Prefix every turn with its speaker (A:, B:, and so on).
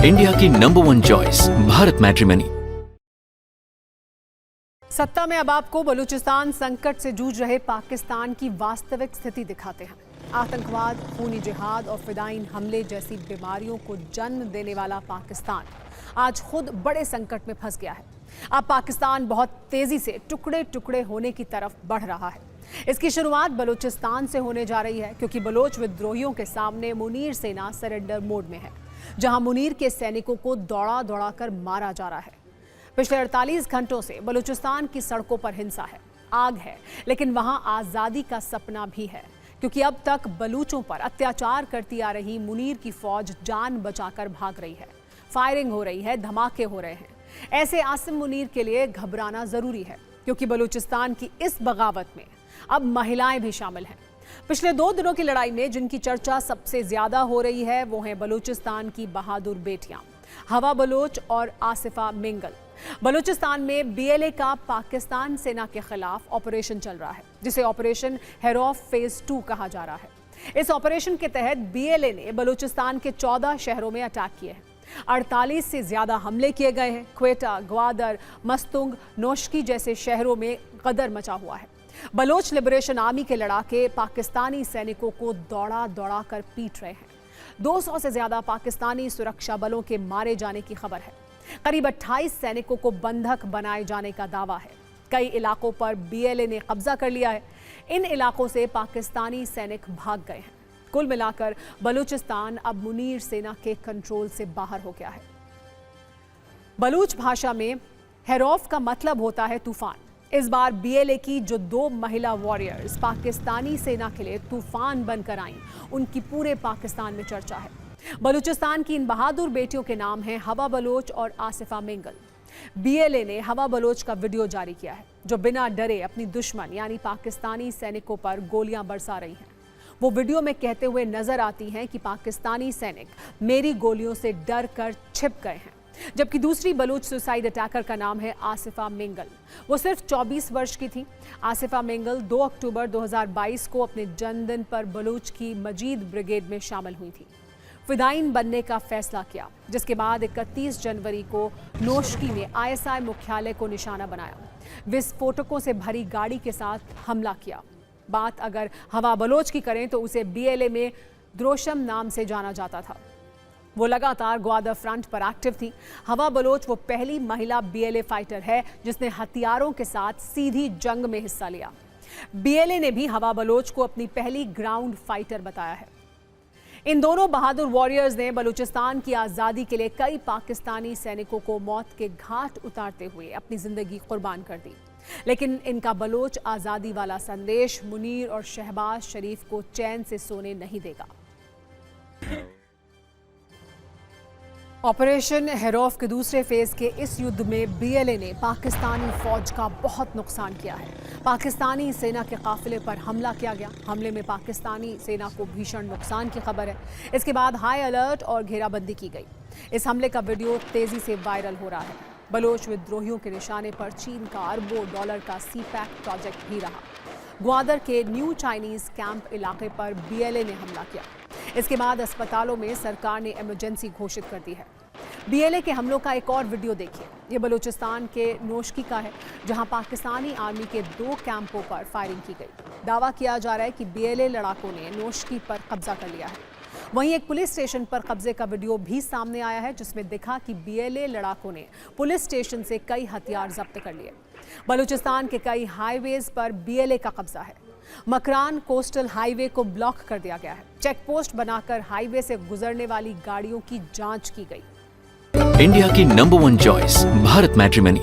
A: India की number 1 choice Bharat matrimony.
B: सत्ता में अब आपको बलूचिस्तान संकट से जूझ रहे पाकिस्तान की वास्तविक स्थिति दिखाते हैं। आतंकवाद, खूनी जिहाद और फिदाइन हमले जैसी बीमारियों को जन्म देने वाला पाकिस्तान आज खुद बड़े संकट में फंस गया है। अब पाकिस्तान बहुत तेजी से टुकड़े टुकड़े होने की तरफ बढ़ रहा है। इसकी शुरुआत बलूचिस्तान से होने जा रही है, क्योंकि बलोच विद्रोहियों के सामने मुनीर सेना सरेंडर मोड में है, जहां मुनीर के सैनिकों को दौड़ा दौड़ा कर मारा जा रहा है। पिछले 48 घंटों से बलूचिस्तान की सड़कों पर हिंसा है, आग है, लेकिन वहां आज़ादी का सपना भी है, क्योंकि अब तक बलूचों पर अत्याचार करती आ रही मुनीर की फौज जान बचाकर भाग रही है। फायरिंग हो रही है, धमाके हो रहे हैं। ऐसे आसिम मुनीर के लिए घबराना जरूरी है, क्योंकि बलूचिस्तान की इस बगावत में अब महिलाएं भी शामिल हैं। पिछले 2 दिनों की लड़ाई में जिनकी चर्चा सबसे ज्यादा हो रही है वो हैं बलूचिस्तान की बहादुर बेटियां हवा बलोच और आसिफा मिंगल। बलूचिस्तान में बीएलए का पाकिस्तान सेना के खिलाफ ऑपरेशन चल रहा है, जिसे ऑपरेशन हेरौफ फेज 2 कहा जा रहा है। इस ऑपरेशन के तहत बीएलए ने बलूचिस्तान के 14 शहरों में अटैक किए हैं। 48 से ज्यादा हमले किए गए हैं। क्वेटा, ग्वादर, मस्तुंग, नौशकी जैसे शहरों में गदर मचा हुआ है। बलोच लिबरेशन आर्मी के लड़ाके पाकिस्तानी सैनिकों को दौड़ा दौड़ा कर पीट रहे हैं। 200 से ज्यादा पाकिस्तानी सुरक्षा बलों के मारे जाने की खबर है। करीब 28 सैनिकों को बंधक बनाए जाने का दावा है। कई इलाकों पर बीएलए ने कब्जा कर लिया है। इन इलाकों से पाकिस्तानी सैनिक भाग गए हैं। कुल मिलाकर बलूचिस्तान अब मुनीर सेना के कंट्रोल से बाहर हो गया है। बलूच भाषा में हेरौफ का मतलब होता है तूफान। इस बार बीएलए की जो 2 महिला वॉरियर्स पाकिस्तानी सेना के लिए तूफान बनकर आईं, उनकी पूरे पाकिस्तान में चर्चा है। बलूचिस्तान की इन बहादुर बेटियों के नाम हैं हवा बलोच और आसिफा मिंगल। बीएलए ने हवा बलोच का वीडियो जारी किया है, जो बिना डरे अपनी दुश्मन यानी पाकिस्तानी सैनिकों पर गोलियां बरसा रही हैं। वो वीडियो में कहते हुए नजर आती हैं कि पाकिस्तानी सैनिक मेरी गोलियों से डर कर छिप गए हैं। जबकि दूसरी बलूच सुसाइड अटैकर का नाम है आसिफा मिंगल। वो सिर्फ 24 वर्ष की थी। आसिफा मिंगल 2 अक्टूबर 2022 को अपने जन्मदिन पर बलूच की मजीद ब्रिगेड में शामिल हुई थी। फिदाइन बनने का फैसला किया, जिसके बाद 31 जनवरी को नौशकी में आईएसआई मुख्यालय को निशाना बनाया। विस्फोटकों से भरी गाड़ी के साथ हमला किया। बात अगर हवा बलोच की करें तो उसे बीएलए में द्रोशम नाम से जाना जाता था। वो लगातार ग्वादर फ्रंट पर एक्टिव थी। हवा बलोच वो पहली महिला बीएलए फाइटर है जिसने हथियारों के साथ सीधी जंग में हिस्सा लिया। बीएलए ने भी हवा बलोच को अपनी पहली ग्राउंड फाइटर बताया है। इन दोनों बहादुर वॉरियर्स ने बलूचिस्तान की आज़ादी के लिए कई पाकिस्तानी सैनिकों को मौत के घाट उतारते हुए अपनी जिंदगी कुर्बान कर दी। लेकिन इनका बलोच आज़ादी वाला संदेश मुनीर और शहबाज शरीफ को चैन से सोने नहीं देगा। ऑपरेशन हेरौफ के दूसरे फेज के इस युद्ध में बीएलए ने पाकिस्तानी फौज का बहुत नुकसान किया है। पाकिस्तानी सेना के काफिले पर हमला किया गया। हमले में पाकिस्तानी सेना को भीषण नुकसान की खबर है। इसके बाद हाई अलर्ट और घेराबंदी की गई। इस हमले का वीडियो तेजी से वायरल हो रहा है। बलोच विद्रोहियों के निशाने पर चीन का अरबों डॉलर का सीपैक प्रोजेक्ट भी रहा। ग्वादर के न्यू चाइनीज कैंप इलाके पर बीएलए ने हमला किया। इसके बाद अस्पतालों में सरकार ने इमरजेंसी घोषित कर दी है। बीएलए के हमलों का एक और वीडियो देखिए। ये बलूचिस्तान के नौशकी का है, जहां पाकिस्तानी आर्मी के 2 कैंपों पर फायरिंग की गई। दावा किया जा रहा है कि बीएलए लड़ाकों ने नौशकी पर कब्जा कर लिया है। वहीं एक पुलिस स्टेशन पर कब्जे का वीडियो भी सामने आया है, जिसमें दिखा कि बीएलए लड़ाकों ने पुलिस स्टेशन से कई हथियार जब्त कर लिए। बलूचिस्तान के कई हाईवेज पर बीएलए का कब्जा है। मकरान कोस्टल हाईवे को ब्लॉक कर दिया गया है। चेक पोस्ट बनाकर हाईवे से गुजरने वाली गाड़ियों की जांच की गई।
A: इंडिया की नंबर 1 चॉइस भारत मैट्रिमनी।